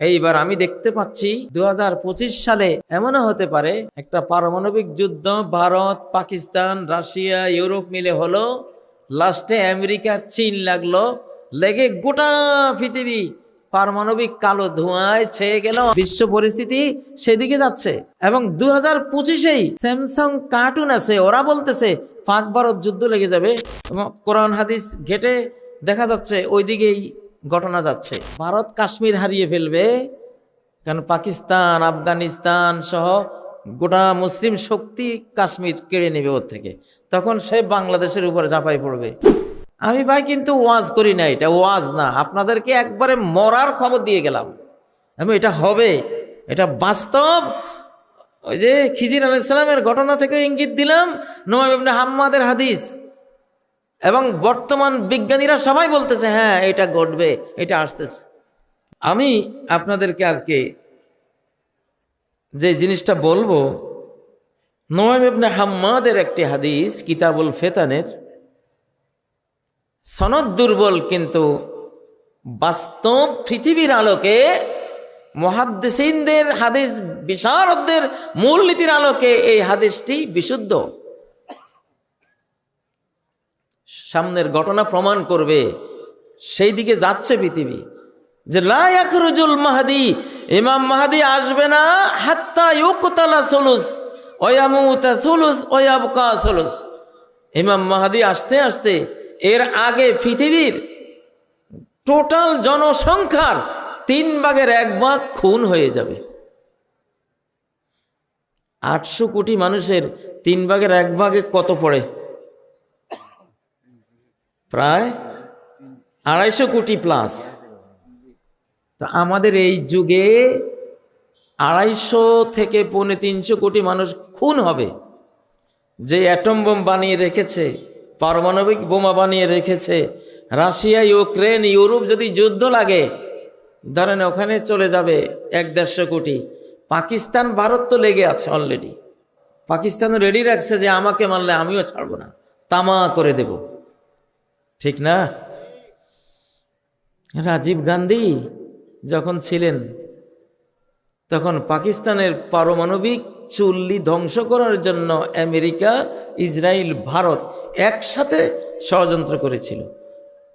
এইবার আমি দেখতে পাচ্ছি 2025 সালে এমনও হতে পারে একটা পারমাণবিক যুদ্ধ ভারত, পাকিস্তান, রাশিয়া, ইউরোপ মিলে হলো, লাস্টে আমেরিকা, চীন লাগলো, লেগে গোটা পৃথিবী পারমাণবিক কালো ধোঁয়ায় ছেয়ে গেল। বিশ্ব পরিস্থিতি সেদিকে যাচ্ছে। এবং 2025-এই স্যামসাং কার্টুন আছে, ওরা বলতেছে পাক ভারত যুদ্ধ লেগে যাবে এবং কোরআন হাদিস ঘেটে দেখা যাচ্ছে ওইদিকেই ঘটনা যাচ্ছে। ভারত কাশ্মীর হারিয়ে ফেলবে, কারণ পাকিস্তান, আফগানিস্তান সহ গোটা মুসলিম শক্তি কাশ্মীর কেড়ে নেবে ওর থেকে, তখন সে বাংলাদেশের উপরে ঝাঁপাই পড়বে। আমি ভাই কিন্তু ওয়াজ করি না, এটা ওয়াজ না, আপনাদেরকে একবারে মরার খবর দিয়ে গেলাম। আমি এটা হবে, এটা বাস্তব। ওই যে খিজির আলাইহিস সালামের ঘটনা থেকে ইঙ্গিত দিলাম, নুআইম ইবনে হাম্মাদের হাদিস, এবং বর্তমান বিজ্ঞানীরা সবাই বলতেছে হ্যাঁ এটা ঘটবে, এটা আসতেছে। আমি আপনাদেরকে আজকে যে জিনিসটা বলবো, নুআইম ইবনে হাম্মাদের একটি হাদিস, কিতাবুল ফিতানের, সনদ দুর্বল, কিন্তু বাস্তব পৃথিবীর আলোকে মুহাদ্দিসিনদের, হাদিস বিশারদদের মূলনীতির আলোকে এই হাদিসটি বিশুদ্ধ। সামনের ঘটনা প্রমাণ করবে সেই দিকে যাচ্ছে পৃথিবী, যে লা ইয়াখরুজুল মাহদি, ইমাম মাহদি আসবে না, হাত্তা ইউকতালা সুলুস ওয়া ইয়ামুতা সুলুস ওয়া ইয়াবকা সুলুস। ইমাম মাহদি আসতে আসতে এর আগে পৃথিবীর টোটাল জনসংখ্যার 1/3 খুন হয়ে যাবে। 800 কোটি মানুষের 1/3 কত পড়ে? প্রায় 250 কোটি প্লাস। তো আমাদের এই যুগে 250 থেকে 350 কোটি মানুষ খুন হবে। যে অ্যাটম বোম বানিয়ে রেখেছে, পারমাণবিক বোমা বানিয়ে রেখেছে, রাশিয়া, ইউক্রেন, ইউরোপ যদি যুদ্ধ লাগে, ধরেন ওখানে চলে যাবে 1-150 কোটি। পাকিস্তান, ভারত তো লেগে আছে অলরেডি। পাকিস্তানও রেডি রাখছে যে আমাকে মারলে আমিও ছাড়বো না, তামা করে দেব, ঠিক না? রাজীব গান্ধী যখন ছিলেন তখন পাকিস্তানের পারমাণবিক চুল্লি ধ্বংস করার জন্য আমেরিকা, ইসরায়েল, ভারত একসাথে ষড়যন্ত্র করেছিল।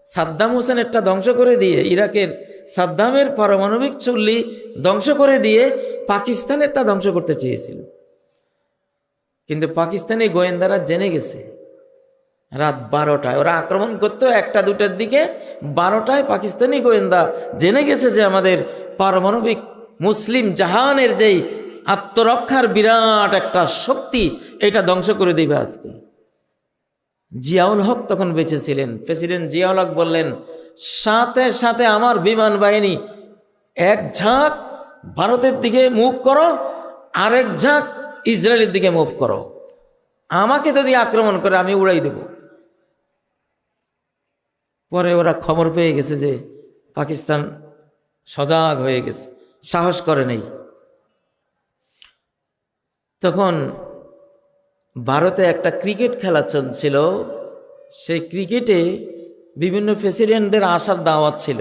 সাদ্দাম হোসেনেরটা ধ্বংস করে দিয়ে, ইরাকের সাদ্দামের পারমাণবিক চুল্লি ধ্বংস করে দিয়ে পাকিস্তানের তা ধ্বংস করতে চেয়েছিল। কিন্তু পাকিস্তানি গোয়েন্দারা জেনে গেছে, রাত 12টায় ওরা আক্রমণ করতো, 1টা-2টার দিকে, 12টায় পাকিস্তানি গোয়েন্দা জেনে গেছে যে আমাদের পারমাণবিক মুসলিম জাহানের যেই আত্মরক্ষার বিরাট একটা শক্তি, এটা ধ্বংস করে দিবে আজকে। জিয়াউল হক তখন বেঁচে ছিলেন। প্রেসিডেন্ট জিয়াউল হক বললেন, সাথে সাথে আমার বিমান বাহিনী এক ঝাঁক ভারতের দিকে মুভ করো, আরেক ঝাঁক ইসরায়েলের দিকে মুভ করো, আমাকে যদি আক্রমণ করে আমি উড়াই দেব। পরে ওরা খবর পেয়ে গেছে যে পাকিস্তান সজাগ হয়ে গেছে, সাহস করে নেই। তখন ভারতে একটা ক্রিকেট খেলা চলছিল, সেই ক্রিকেটে বিভিন্ন প্রেসিডেন্টদের আসার দাওয়াত ছিল।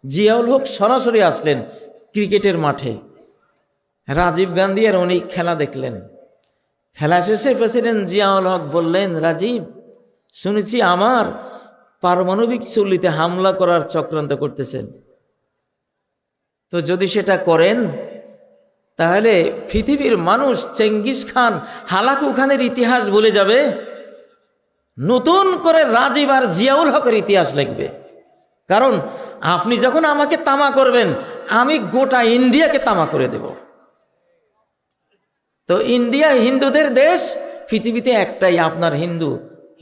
জিয়াউল হক সরাসরি আসলেন ক্রিকেটের মাঠে। রাজীব গান্ধী আর উনি খেলা দেখলেন। খেলা শেষে প্রেসিডেন্ট জিয়াউল হক বললেন, রাজীব, শুনেছি আমার পারমাণবিক চুল্লিতে হামলা করার চক্রান্ত করতেছেন, তো যদি সেটা করেন তাহলে পৃথিবীর মানুষ চেঙ্গিস খান, হালাকু খানের ইতিহাস ভুলে যাবে, নতুন করে রাজীব আর জিয়াউল হকের ইতিহাস লিখবে। কারণ আপনি যখন আমাকে তামা করবেন, আমি গোটা ইন্ডিয়াকে তামা করে দেব। তো ইন্ডিয়া হিন্দুদের দেশ, পৃথিবীতে একটাই আপনার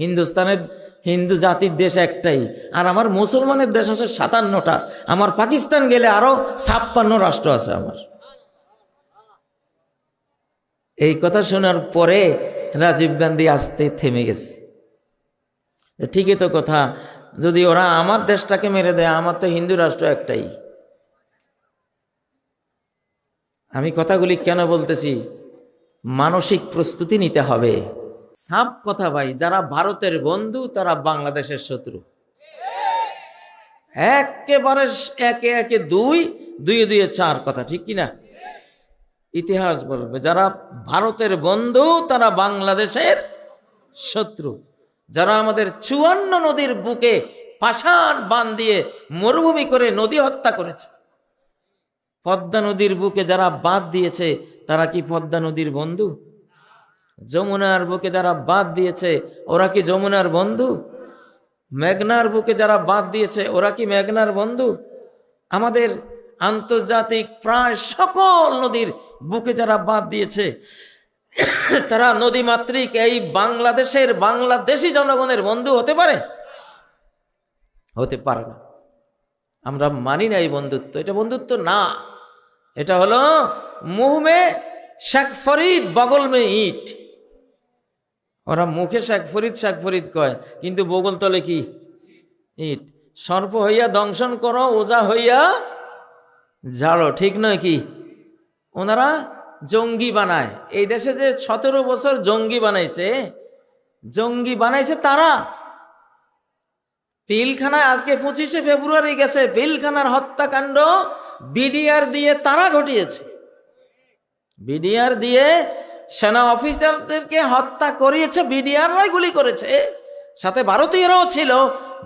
হিন্দুস্তানের হিন্দু জাতির দেশ একটাই, আর আমার মুসলমানের দেশ আছে 57টা। আমার পাকিস্তান গেলে আরো 56 রাষ্ট্র আছে আমার। এই কথা শোনার পরে রাজীব গান্ধী আসতে থেমে গেছে। ঠিকই তো কথা, যদি ওরা আমার দেশটাকে মেরে দেয়, আমার তো হিন্দু রাষ্ট্র একটাই। আমি কথাগুলি কেন বলতেছি? মানসিক প্রস্তুতি নিতে হবে। সাফ কথা ভাই, যারা ভারতের বন্ধু তারা বাংলাদেশের শত্রু। একেবারে একে একে 2, দুয়ে দুয়ে চার কথা, ঠিক কিনা? ইতিহাস বলবে যারা ভারতের বন্ধু তারা বাংলাদেশের শত্রু। যারা আমাদের 54 নদীর বুকে পাষাণ বাঁধ দিয়ে মরুভূমি করে নদী হত্যা করেছে, পদ্মা নদীর বুকে যারা বাঁধ দিয়েছে তারা কি পদ্মা নদীর বন্ধু? যমুনার বুকে যারা বাঁধ দিয়েছে ওরা কি যমুনার বন্ধু? মেঘনার বুকে যারা বাঁধ দিয়েছে ওরা কি মেঘনার বন্ধু? আমাদের আন্তর্জাতিক প্রায় সকল নদীর বুকে যারা বাঁধ দিয়েছে তারা নদীমাতৃক এই বাংলাদেশের বাংলাদেশি জনগণের বন্ধু হতে পারে? হতে পারে না। আমরা মানি না এই বন্ধুত্ব, এটা বন্ধুত্ব না। এটা হলো মুহ মে শেখ ফরিদ বগল মে ইট। ওরা মুখে শেখ ফরিদ কয়, কিন্তু বগল তলে কি ইট। সর্প হইয়া দংশন করো, ওজা হইয়া ঝাড়ো, ঠিক নয় কি? ওনারা জঙ্গি বানায়। এই দেশে যে 17 বছর জঙ্গি বানাইছে তারা। পিলখানায় আজকে 25শে ফেব্রুয়ারি গেছে, পিলখানার হত্যাকাণ্ড বিডিআর দিয়ে তারা ঘটিয়েছে। বিডিআর দিয়ে সেনা অফিসারদেরকে হত্যা করিয়েছে, বিডিআররাই গুলি করেছে, সাথে ভারতীয়রাও ছিল।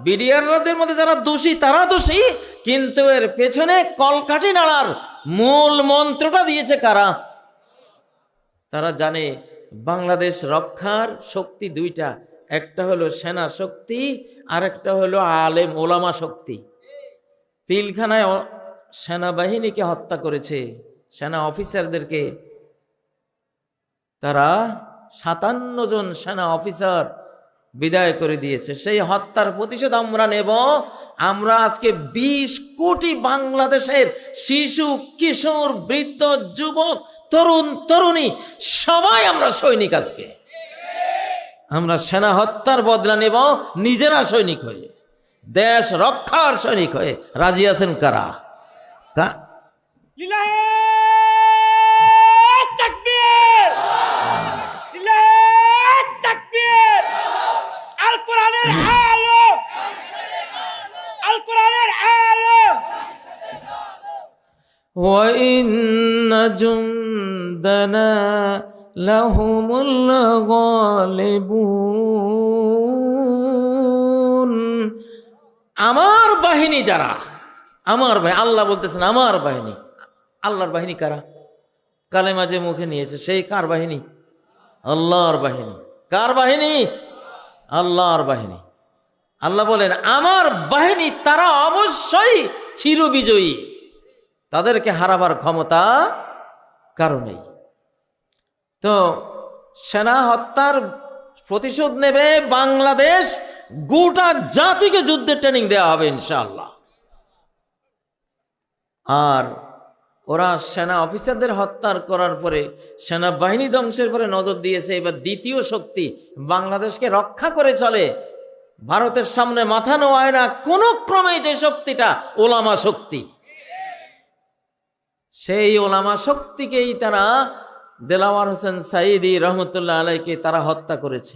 বিডিআরদের মধ্যে যারা দোষী তারা দোষী, কিন্তু এর পেছনে কলকাঠি নাড়ার মূল মন্ত্রটা দিয়েছে কারা? তারা জানে বাংলাদেশ রক্ষার শক্তি দুইটা, একটা হলো সেনা শক্তি আর একটা হলো আলেম ওলামা শক্তি। পিলখানায় সেনাবাহিনীকে হত্যা করেছে, সেনা অফিসারদেরকে। তারা 57 জন সেনা অফিসার বিদায় করে দিয়েছে। সেই হত্যার প্রতিশোধ আমরা নেব। আমরা আজকে 20 কোটি বাংলাদেশের শিশু, কিশোর, বৃদ্ধ, যুবক, তরুণ, তরুণী সবাই আমরা সৈনিক। আজকে আমরা সেনা হত্যার বদলা নেব নিজেরা সৈনিক হয়ে, দেশ রক্ষার সৈনিক হয়ে। রাজি আছেন কারা? وَإِنَّ جُندَنَا لَهُمُ الْغَالِبُونَ। আমার বাহিনী যারা, আমার বাহিনী, আল্লাহ বলতেছেন আমার বাহিনী। আল্লাহর বাহিনী কারা? কালেমা যে মুখে নিয়েছে সেই কার বাহিনী? আল্লাহর বাহিনী। কার বাহিনী? আল্লাহর বাহিনী। আল্লাহ বলেন আমার বাহিনী, তারা অবশ্যই চিরবিজয়ী, তাদেরকে হারাবার ক্ষমতা কারো নেই। তো সেনা হত্যার প্রতিশোধ নেবে বাংলাদেশ, গোটা জাতিকে যুদ্ধের ট্রেনিং দেওয়া হবে ইনশাআল্লাহ। আর ওরা সেনা অফিসারদের হত্যা করার পরে, সেনাবাহিনী ধ্বংসের পরে নজর দিয়েছে। এবার দ্বিতীয় শক্তি বাংলাদেশকে রক্ষা করে চলে, ভারতের সামনে মাথা নোয়ায় না কোনো ক্রমে, যে শক্তিটা ওলামা শক্তি। সেই ওলামা শক্তিকেই তারা, দেলাওয়ার হোসেন সাইদি রহমতুল্লাহ আলাইকে তারা হত্যা করেছে,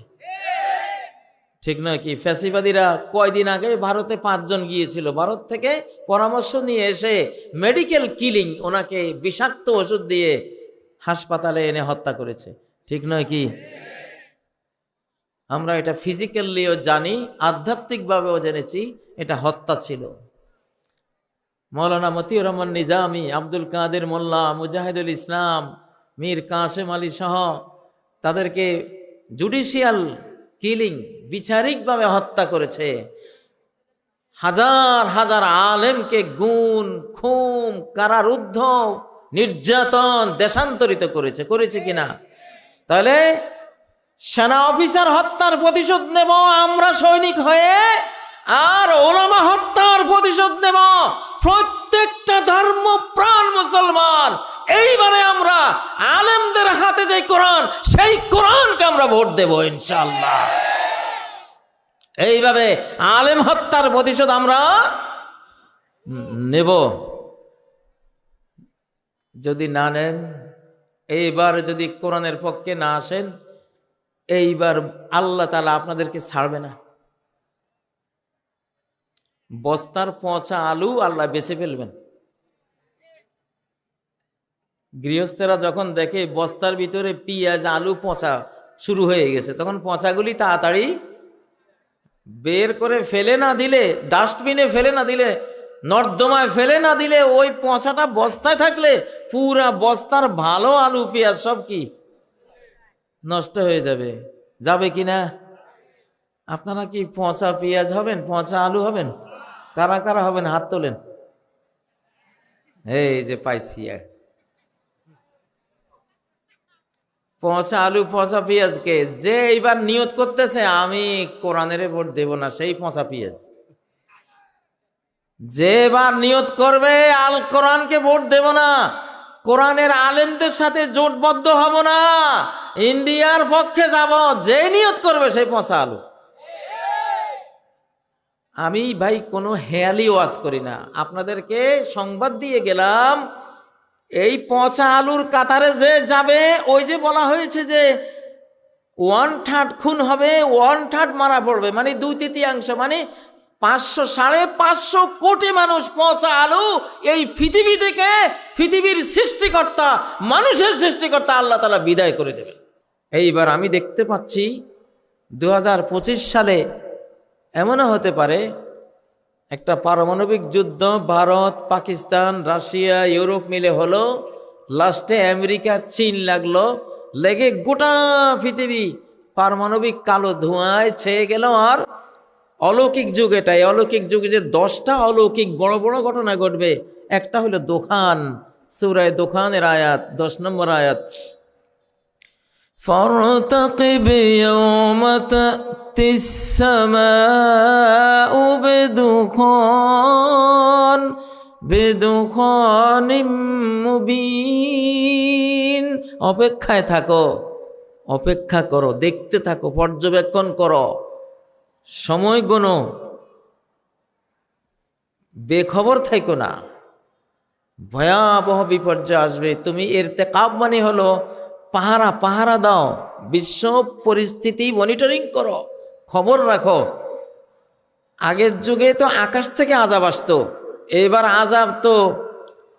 ঠিক নয় কি? ফ্যাসিবাদীরা কয়দিন আগে ভারতে 5 জন গিয়েছিল, ভারত থেকে পরামর্শ নিয়ে এসে মেডিকেল কিলিং, ওনাকে বিষাক্ত ওষুধ দিয়ে হাসপাতালে এনে হত্যা করেছে, ঠিক নয় কি? আমরা এটা ফিজিক্যালিও জানি, আধ্যাত্মিকভাবেও জেনেছি, এটা হত্যা ছিল। মৌলানা মতিউর রহমান নিজামী, আব্দুল কাদের মোল্লা, মুজাহিদুল ইসলাম, মীর কাসেম আলী সহ তাদেরকে জুডিশিয়াল কিলিং, বিচারিকভাবে হত্যা করেছে। হাজার হাজার আলেমকে গুম, খুন, কারারুদ্ধ, নির্যাতন, দেশান্তরিত করেছে কিনা? তাহলে সেনা অফিসার হত্যার প্রতিশোধ নেব আমরা সৈনিক হয়ে, আর ওলামা হত্যার প্রতিশোধ নেব প্রত্যেকটা ধর্মপ্রাণ মুসলমান। এইবারে আমরা আলেমদের হাতে যে কোরআন, সেই কোরআনকে আমরা ভোট দেব ইনশাআল্লাহ। এইভাবে আলেম হত্যার প্রতিশোধ আমরা নেব। যদি না নেন, এইবার যদি কোরআনের পক্ষে না আসেন, এইবার আল্লাহ তাআলা আপনাদেরকে ছাড়বে না। বস্তার পচা আলু আল্লাহ বেঁচে ফেলবেন। গৃহস্থেরা যখন দেখে বস্তার ভিতরে পেঁয়াজ আলু পচা শুরু হয়ে গেছে, তখন পচাগুলি তাড়াতাড়ি বের করে ফেলে না দিলে, ডাস্টবিনে ফেলে না দিলে, নর্দমায় ফেলে না দিলে, ওই পচাটা বস্তায় থাকলে পুরা বস্তার ভালো আলু পেঁয়াজ সব কি নষ্ট হয়ে যাবে। যাবে কি না? আপনারা কি পচা পেঁয়াজ হবেন, পচা আলু হবেন? কারা কারা হবেন হাত তোলেন। এই যে পাইছি, পচা আলু পচা পেঁয়াজকে যে এইবার নিয়ত করতেছে আমি কোরআনের ভোট দেব না, সেই পচা পেঁয়াজ। যে এবার নিয়ত করবে আল কোরআনকে ভোট দেব না, কোরআনের আলেমদের সাথে জোটবদ্ধ হব না, ইন্ডিয়ার পক্ষে যাব, যে নিয়ত করবে সেই পচা আলু। আমি ভাই কোনো হেয়ালি ওয়াজ করি না, আপনাদেরকে সংবাদ দিয়ে গেলাম। এই পচা আলুর কাতারে যে যাবে, ওই যে বলা হয়েছে যে 1/3 খুন হবে, 1/3 মারা পড়বে, মানে 2/3, মানে 500-550 কোটি মানুষ পচা আলু এই পৃথিবী থেকে পৃথিবীর সৃষ্টিকর্তা, মানুষের সৃষ্টিকর্তা আল্লাহ তাআলা বিদায় করে দেবেন। এইবার আমি দেখতে পাচ্ছি 2025 সালে এমনও হতে পারে একটা পারমাণবিক যুদ্ধ ভারত, পাকিস্তান, রাশিয়া, ইউরোপ মিলে হলো, লাস্টে আমেরিকা, চীন লাগলো, লেগে গোটা পৃথিবী পারমাণবিক কালো ধোঁয়ায় ছেয়ে গেল। আর অলৌকিক যুগ এটাই, অলৌকিক যুগে যে 10টা অলৌকিক বড় বড় ঘটনা ঘটবে, একটা হলো দোকান, সূরা দোকানের আয়াত 10 নম্বর আয়াত, فارتقب يوم تأتي السماء بدخان মুবিন। অপেক্ষায় থাকো, অপেক্ষা করো, দেখতে থাকো, পর্যবেক্ষণ করো, সময় গোনো, বেখবর থাইকো না, ভয়াবহ বিপর্যয় আসবে। তুমি ইরতিকাব মানে হলো পাহারা দাও, বিশ্ব পরিস্থিতি মনিটরিং করো, খবর রাখো। আগের যুগে তো আকাশ থেকে আযাব আসতো, এবার আযাব তো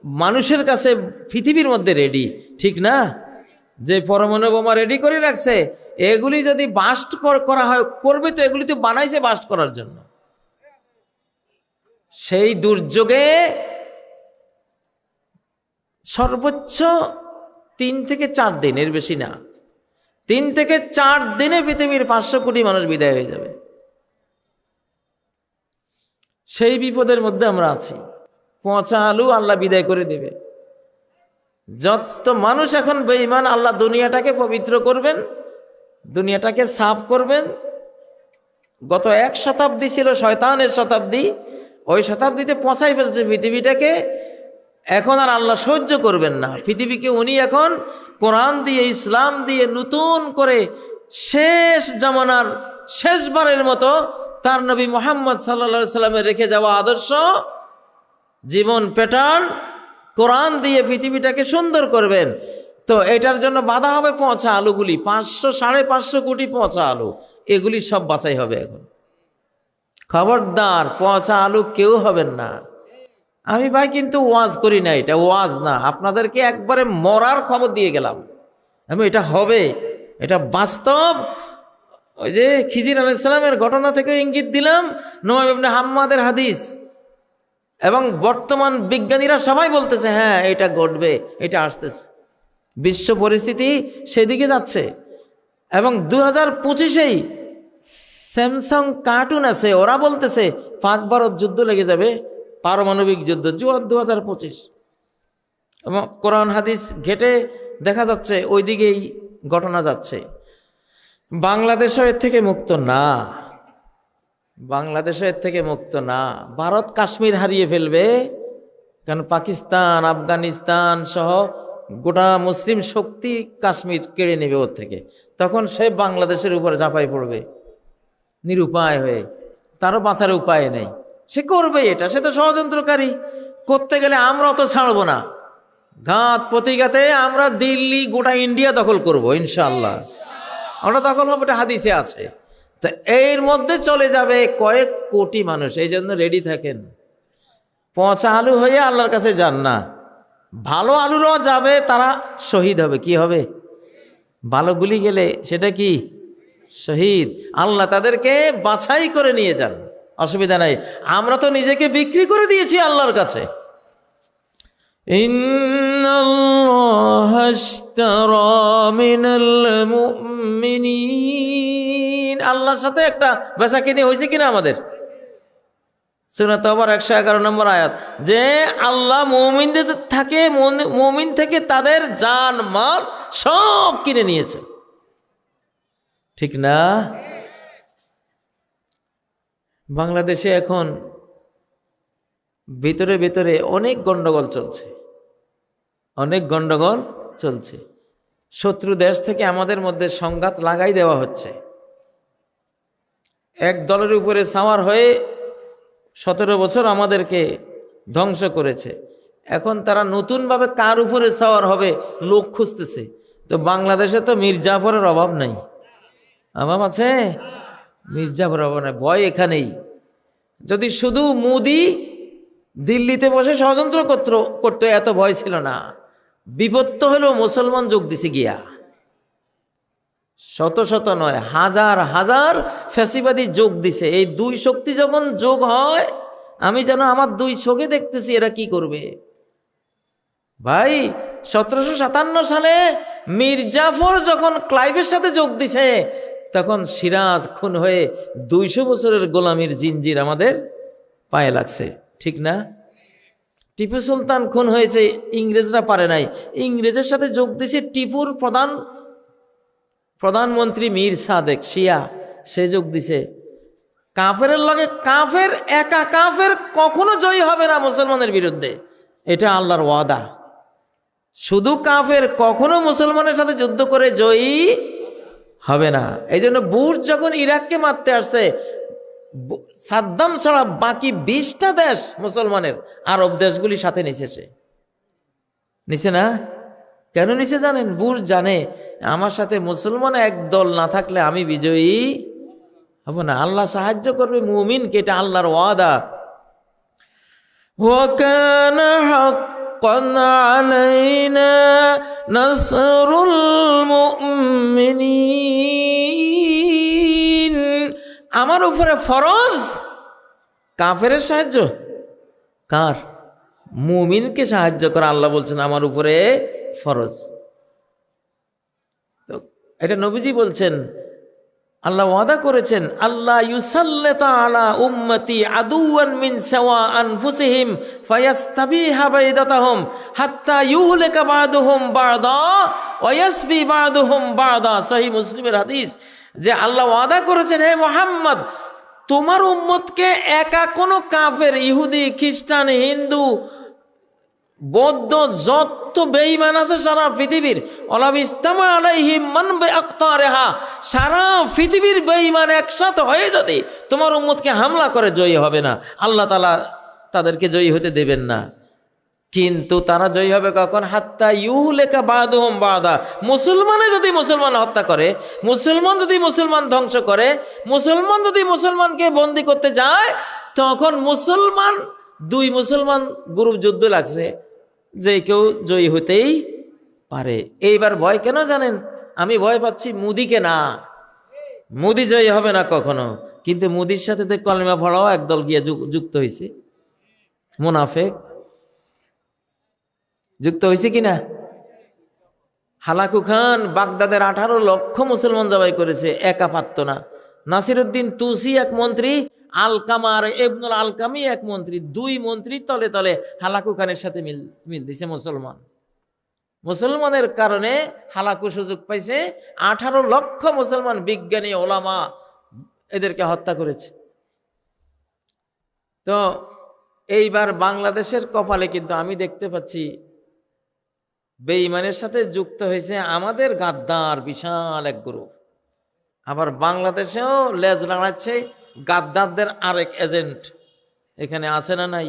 মানুষের কাছে পৃথিবীর মধ্যে রেডি, ঠিক না? যে পরমাণু বোমা রেডি করে রাখছে, এগুলি যদি বাস্ট করা হয়, করবে তো, এগুলি তো বানাইছে বাস্ট করার জন্য। সেই দুর্যোগে সর্বোচ্চ 3 থেকে 4 দিন, এর বেশি না, 3 থেকে 4 দিনে পৃথিবীর 500 কোটি মানুষ বিদায় হয়ে যাবে। সেই বিপদের মধ্যে আমরা আছি। পচা আলু আল্লাহ বিদায় করে দেবে। যত মানুষ এখন বেঈমান, আল্লাহ দুনিয়াটাকে পবিত্র করবেন, দুনিয়াটাকে সাফ করবেন। গত 1 শতাব্দী ছিল শয়তানের শতাব্দী, ওই শতাব্দীতে পচাই ফেলছে পৃথিবীটাকে। এখন আর আল্লাহ সহ্য করবেন না পৃথিবীকে, উনি এখন কোরআন দিয়ে, ইসলাম দিয়ে নতুন করে শেষ জামানার শেষবারের মতো তার নবী মুহাম্মদ সাল্লাল্লাহু আলাইহি সাল্লামের রেখে যাওয়া আদর্শ জীবন প্যাটার্ন কোরআন দিয়ে পৃথিবীটাকে সুন্দর করবেন। তো এটার জন্য বাধা হবে পচা আলুগুলি, 500-550 কোটি পচা আলু, এগুলি সব বাছাই হবে এখন। খবরদার, পচা আলু কেউ হবেন না। আমি ভাই কিন্তু ওয়াজ করি না, এটা ওয়াজ না, আপনাদেরকে একবারে মরার খবর দিয়ে গেলাম। আমি এটা হবে, এটা বাস্তব। ওই যে খিজির আলাইহিস সালামের ঘটনা থেকে ইঙ্গিত দিলাম, নুআইম ইবনে হাম্মাদের হাদিস, এবং বর্তমান বিজ্ঞানীরা সবাই বলতেছে হ্যাঁ এটা ঘটবে, এটা আসতেছে, বিশ্ব পরিস্থিতি সেদিকে যাচ্ছে। এবং 2025-এই স্যামসাং কার্টুন আছে, ওরা বলতেছে পাক ভারত যুদ্ধ লেগে যাবে, পারমাণবিক যুদ্ধ, 2025। এবং কোরআন হাদিস ঘেটে দেখা যাচ্ছে ওই দিকেই ঘটনা যাচ্ছে। বাংলাদেশও এর থেকে মুক্ত না, বাংলাদেশও এর থেকে মুক্ত না। ভারত কাশ্মীর হারিয়ে ফেলবে, কারণ পাকিস্তান, আফগানিস্তান সহ গোটা মুসলিম শক্তি কাশ্মীর কেড়ে নেবে ওর থেকে। তখন সে বাংলাদেশের উপরে ঝাঁপাই পড়বে নিরুপায় হয়ে, তারও বাঁচার উপায় নেই, সে করবে এটা, সে তো ষড়যন্ত্রকারী। করতে গেলে আমরা তো ছাড়বো না, ঘাত প্রতিঘাতে আমরা দিল্লি, গোটা ইন্ডিয়া দখল করব ইনশাআল্লাহ। আমরা দখল হবো, এটা হাদিসে আছে। তো এর মধ্যে চলে যাবে কয়েক কোটি মানুষ, এই জন্য রেডি থাকেন। পচা আলু হয়ে আল্লাহর কাছে যান না, ভালো আলুরাও যাবে, তারা শহীদ হবে। কি হবে? ভালো গুলি গেলে সেটা কি? শহীদ। আল্লাহ তাদেরকে বাছাই করে নিয়ে যান, অসুবিধা নাই। আমরা তো নিজেকে বিক্রি করে দিয়েছি আল্লাহর কাছে। ইন্নাল্লাহা আশতারা মিনাল মুমিনিন, আল্লাহর সাথে একটা বেচাকেনি হয়েছে কিনা আমাদের? সূরা তাওবার 111 নম্বর আয়াত, যে আল্লাহ মুমিন থেকে তাদের জান মাল সব কিনে নিয়েছে, ঠিক না? বাংলাদেশে এখন ভিতরে ভিতরে অনেক গন্ডগোল চলছে, অনেক গন্ডগোল চলছে। শত্রু দেশ থেকে আমাদের মধ্যে সংঘাত লাগাই দেওয়া হচ্ছে। এক দলের উপরে সাওয়ার হয়ে 17 বছর আমাদেরকে ধ্বংস করেছে। এখন তারা নতুনভাবে কার উপরে সাওয়ার হবে লোক খুঁজতেছে। তো বাংলাদেশে তো মির্জাফরের অভাব নাই, অভাব আছে? মির্জাফরের অভাব নাই, ভয় এখানেই। যদি শুধু মোদি দিল্লিতে বসে ষড়যন্ত্র করতো এত ভয় ছিল না। বিপদ তো হলো মুসলমান যোগ দিছে গিয়া, শত শত নয় হাজার হাজার ফ্যাসিবাদী যোগ দিছে। এই দুই শক্তি যখন যোগ হয়, আমি যেন আমার দুই চোখে দেখতেছি এরা কি করবে। ভাই 1757 সালে মির্জাফর যখন ক্লাইভের সাথে যোগ দিছে, তখন সিরাজ খুন হয়ে 200 বছরের গোলামির জিনজির আমাদের পায়ে লাগছে, ঠিক না? টিপু সুলতান খুন হয়েছে, ইংরেজরা পারে নাই, ইংরেজের সাথে যোগ দিছে টিপুর প্রধানমন্ত্রী মীর সাদেক শিয়া, সে যোগ দিছে। কাফেরের লগে কাফের, একা কাফের কখনো জয়ী হবে না মুসলমানের বিরুদ্ধে, এটা আল্লাহর ওয়াদা। শুধু কাফের কখনো মুসলমানের সাথে যুদ্ধ করে জয়ী হবে না। এই জন্য বুশ যখন ইরাককে মারতে আসছে, সাদ্দাম ছাড়া বাকি 20টা দেশ মুসলমানের, আরব দেশগুলি সাথে নিছে না? কেন নিছে জানেন? বুশ জানে আমার সাথে মুসলমান এক দল না থাকলে আমি বিজয়ী হব না। আল্লাহ সাহায্য করবে মুমিনকে, এটা আল্লাহর ওয়াদা। ওয়া কানা হাক্কান আলাইনা নাসরুল মুমিনিন, আমার উপরে ফরজ কাফেরের সাহায্য। কার? মুমিনকে সাহায্য করা আল্লাহ বলছেন আমার উপরে ফরজ। তো এটা নবীজি বলছেন, আল্লাহ ওয়াদা করেছেন, আল্লাহ ইউসাল্লিতা আলা উম্মতি আদুওয়ান মিন সাওয়া আনফুসিহিম ফায়াস্তাবিহা বাইদাতাহুম হাত্তা ইউহলিকা বা'দুহুম বা'দা ওয়া ইয়াসবি বা'দুহুম বা'দা। সহিহ মুসলিমের হাদিস, যে আল্লাহ ওয়াদা করেছেন, হে মুহাম্মদ, তোমার উম্মতকে একা কোনো কাফের, ইহুদি, খ্রিস্টান, হিন্দু, বৌদ্ধ, যত বেঈমান আছে সারা পৃথিবীর, সারা পৃথিবীর বেঈমান একসাথে হয়ে যদি তোমার উম্মতকে হামলা করে জয়ী হবে না, আল্লাহ তাআলা তাদেরকে জয়ী হতে দেবেন না। কিন্তু তারা জয়ী হবে কখন? হাত্তা ইউহলিকা বা'দুহুম বা'দা, মুসলমানে যদি মুসলমান হত্যা করে, মুসলমান যদি মুসলমান ধ্বংস করে, মুসলমান যদি মুসলমানকে বন্দী করতে যায়, তখন দুই মুসলমান গ্রুপ যুদ্ধ লাগছে, যে কেউ জয়ী হতেই পারে। এইবার ভয় কেন জানেন? আমি ভয় পাচ্ছি মুদিকে না, মুদি জয়ী হবে না কখনো। কিন্তু মুদির সাথে কলেমা পড়াও একদল গিয়ে যুক্ত হয়েছে, মুনাফেক যুক্ত হয়েছে কিনা? হালাকু খান বাগদাদের 18 লক্ষ মুসলমান জবাই করেছে, একা পারত না। নাসিরউদ্দিন তুসি এক মন্ত্রী, আলকামা আর ইবনুল আলকামি এক মন্ত্রী, 2 মন্ত্রী তলে তলে হালাকু খানের সাথে মিল দিছে মুসলমানের কারণে হালাকু সুযোগ পাইছে। 18 লক্ষ মুসলমান বিজ্ঞানী, ওলামা এদেরকে হত্যা করেছে। তো এইবার বাংলাদেশের কপালে কিন্তু আমি দেখতে পাচ্ছি বেঈমানের সাথে যুক্ত হয়েছে আমাদের গাদ্দার বিশাল এক গ্রুপ। আবার বাংলাদেশেও লেজ লাগাচ্ছে গাদ্দারদের আরেক এজেন্ট এখানে আছে না নাই?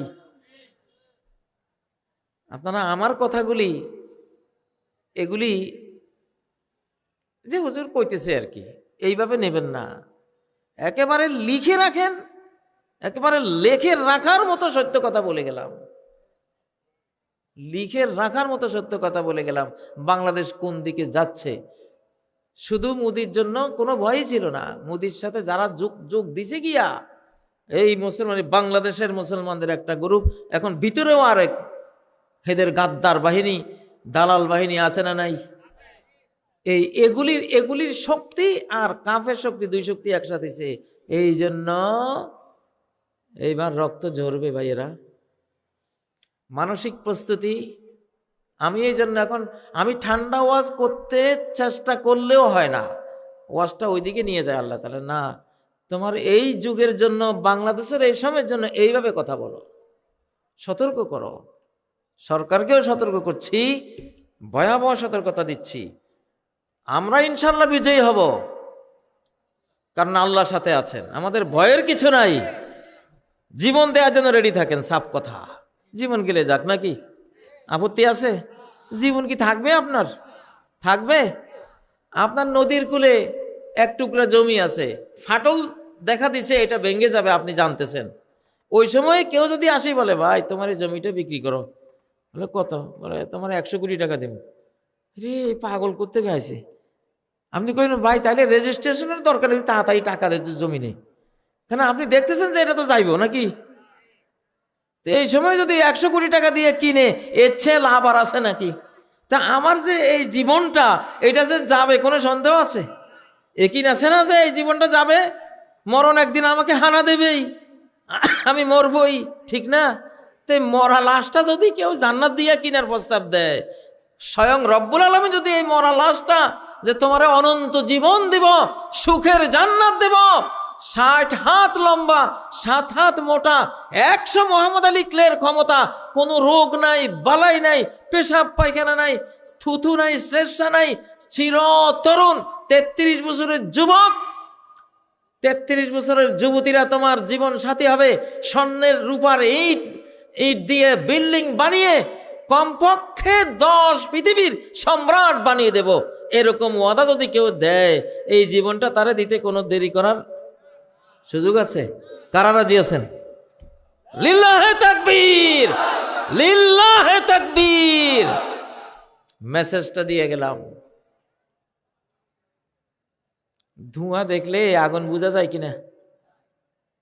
আপনারা আমার কথাগুলি এগুলি যে হুজুর কইতেছে আর কি এইভাবে নেবেন না, একেবারে লিখে রাখেন, একেবারে লেখে রাখার মতো সত্য কথা বলে গেলাম। লিখে রাখার মতো সত্য কথা বলে গেলাম। বাংলাদেশ কোন দিকে যাচ্ছে, শুধু মোদির জন্য কোনো ভয়ই ছিল না। মোদির সাথে যারা যোগ যোগ দিছে গিয়া এই মুসলমান, বাংলাদেশের মুসলমানদের একটা গ্রুপ, এখন ভিতরেও আরেক এদের গাদ্দার বাহিনী, দালাল বাহিনী আছে না নাই? এগুলির শক্তি আর কাফের শক্তি, দুই শক্তি একসাথে হয়েছে। এই জন্য এইবার রক্ত ঝরবে ভাইয়েরা, মানসিক প্রস্তুতি। আমি এই জন্য এখন আমি ঠান্ডা ওয়াজ করতে চেষ্টা করলেও হয় না, ওয়াজটা ওইদিকে নিয়ে যায় আল্লাহ তাআলা। না, তোমার এই যুগের জন্য, বাংলাদেশের এই সময়ের জন্য এইভাবে কথা বলো, সতর্ক করো। সরকারকেও সতর্ক করছি, ভয়াবহ সতর্কতা দিচ্ছি। আমরা ইনশাল্লাহ বিজয়ী হব, কারণ আল্লাহর সাথে আছেন, আমাদের ভয়ের কিছু নাই। জীবন দেওয়ার জন্য রেডি থাকেন, সাফ কথা। জীবন গেলে যাক নাকি, আপত্তি আছে? জীবন কি থাকবে আপনার? থাকবে? আপনার নদীর কূলে এক টুকরা জমি আছে, ফাটল দেখা দিছে, এটা ভেঙে যাবে, আপনি জানতেছেন। ওই সময় কেউ যদি আসি বলে, ভাই তোমার এই জমিটা বিক্রি করো, বলে কত? বলে তোমার 100 কোটি টাকা দেব। রে পাগল করতে গেছে। আপনি কইলেন, ভাই তাহলে রেজিস্ট্রেশনের দরকার নেই, তাড়াতাড়ি টাকা দে জমি নেই, কেন আপনি দেখতেছেন যে এটা তো যাইব নাকি। এই সময় যদি 100 কোটি টাকা দিয়ে কিনে, এর চেয়ে লাভ আর আছে নাকি? তা আমার যে এই জীবনটা, এটা যে যাবে, কোনো সন্দেহ আছে? একিন আছে না যে এই জীবনটা যাবে? মরণ একদিন আমাকে হানা দেবেই, আমি মরবই, ঠিক না? তো মরা লাশটা যদি কেউ জান্নাত দিয়ে কিনার প্রস্তাব দেয়, স্বয়ং রব্বুল আলামিন যদি এই মরা লাশটা, যে তোমার অনন্ত জীবন দিব, সুখের জান্নাত দেব, 60 হাত লম্বা, 7 হাত মোটা, 100 মোহাম্মদ আলী ক্লের ক্ষমতা, কোনো রোগ নাই, বালাই নাই, পেশাব পায়খানা নাই, থুথু নাই, শ্লেষ্মা নাই, চির তরুণ 33 বছরের যুবক, 33 বছরের যুবতীরা তোমার জীবন সাথী হবে। স্বর্ণের রূপার ইট দিয়ে বিল্ডিং বানিয়ে কমপক্ষে 10 পৃথিবীর সম্রাট বানিয়ে দেব, এরকম ওয়াদা যদি কেউ দেয়, এই জীবনটা তারে দিতে কোনো দেরি করার সুযোগ আছে? কারা রাজি আছেন? লিল্লাহে তাকবীর, লিল্লাহে তাকবীর। মেসেজটা দিয়ে গেলাম। ধোঁয়া দেখলে আগুন বোঝা যায় কিনা?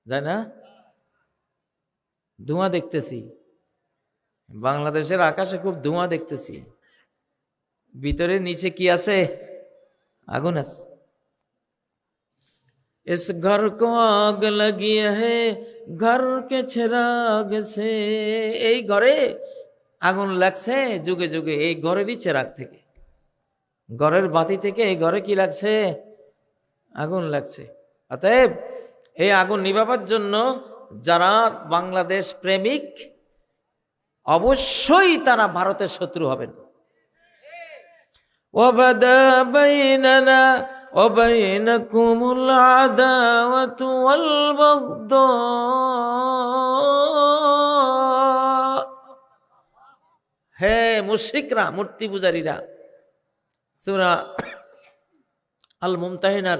যায় না? ধোঁয়া দেখতেছি, বাংলাদেশের আকাশে খুব ধোঁয়া দেখতেছি, ভিতরে নিচে কি আছে? আগুন আছে। इस घर को आग लगी है घर के चिराग से, এই ঘরে আগুন লাগছে যুগে যুগে, এই ঘরেরই চিরাগ থেকে, ঘরের বাতি থেকে এই ঘরে কি লাগছে? আগুন লাগছে। অতএব এই আগুন নিভাবার জন্য যারা বাংলাদেশ প্রেমিক, অবশ্যই তারা ভারতের শত্রু হবেন। ওয়াবাদা বাইনানা ওয়া বাইনাকুমুল আদাওয়াতু ওয়াল বাগদা, হে মুশরিকরা, মূর্তি পূজারীরা, সূরা আল মুমতাহিনার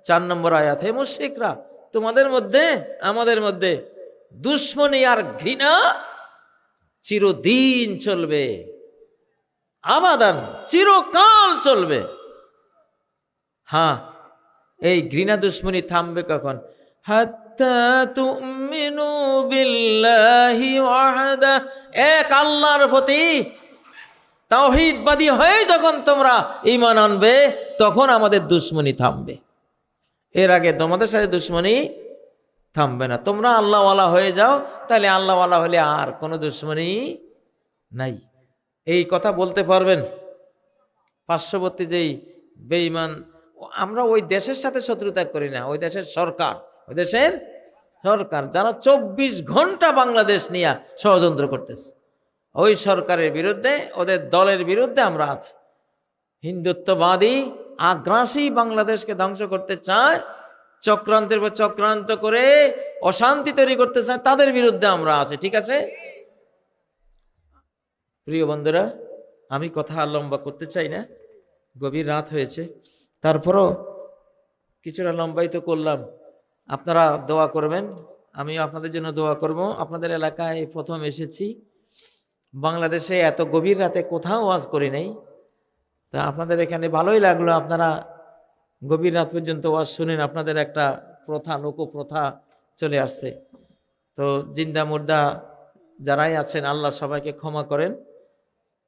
4 নম্বর আয়াত। হে মুশরিকরা, তোমাদের মধ্যে আমাদের মধ্যে দুশ্মনী আর ঘৃণা চিরদিন চলবে, আবাদান, চিরকাল চলবে। হ্যাঁ, এই ঘৃণা দুশ্মনী থামবে কখন? হাত্তা তুমিনু বিল্লাহি ওয়াহদা, এক আল্লাহর প্রতি তাওহীদবাদী হয়ে যখন তোমরা ঈমান আনবে, তখন আমাদের দুশ্মনী থামবে। এর আগে তোমাদের সাথে দুশ্মনী থামবে না। তোমরা আল্লাহওয়ালা হয়ে যাও, তাহলে আল্লাহওয়ালা হলে আর কোনো দুশ্মনী নাই। এই কথা বলতে পারবেন পার্শ্ববর্তী যেই বেঈমান, আমরা ওই দেশের সাথে শত্রুতা করি না, ওই দেশের সরকার, ওই দেশের সরকার যারা 24 ঘন্টা বাংলাদেশ নিয়ে ষড়যন্ত্র করতেছে, ওই সরকারের বিরুদ্ধে, ওদের দলের বিরুদ্ধে আমরা আছি। হিন্দুত্ববাদী আগ্রাসী বাংলাদেশকে ধ্বংস করতে চায়, চক্রান্তের পর চক্রান্ত করে অশান্তি তৈরি করতে চায়, তাদের বিরুদ্ধে আমরা আছি। ঠিক আছে প্রিয় বন্ধুরা, আমি কথা আর লম্বা করতে চাই না, গভীর রাত হয়েছে, তারপরও কিছুটা লম্বাই তো করলাম। আপনারা দোয়া করবেন, আমিও আপনাদের জন্য দোয়া করব। আপনাদের এলাকায় প্রথম এসেছি, বাংলাদেশে এত গভীর রাতে কোথাও ওয়াজ করি নাই। তা আপনাদের এখানে ভালোই লাগলো, আপনারা গভীর রাত পর্যন্ত ওয়াজ শুনেন। আপনাদের একটা প্রথা, লোকপ্রথা চলে আসছে। তো জিন্দা মুর্দা যারাই আছেন আল্লাহ সবাইকে ক্ষমা করেন,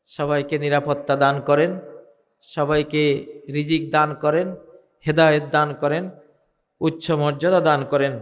সবাইকে নিরাপত্তা দান করেন, সবাইকে রিজিক দান করেন, হেদায়েত দান করেন, উচ্চ মর্যাদা দান করেন।